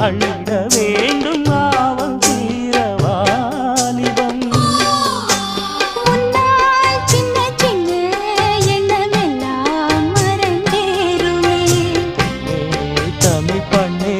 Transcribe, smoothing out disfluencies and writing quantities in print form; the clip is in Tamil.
அள்ளிட வேண்டும் ஆவல் தீர வாலிபம் முன்னால் சின்ன சின்ன எண்ணமெல்லாம் மறந்தேருமே தமிழ் பண்ணே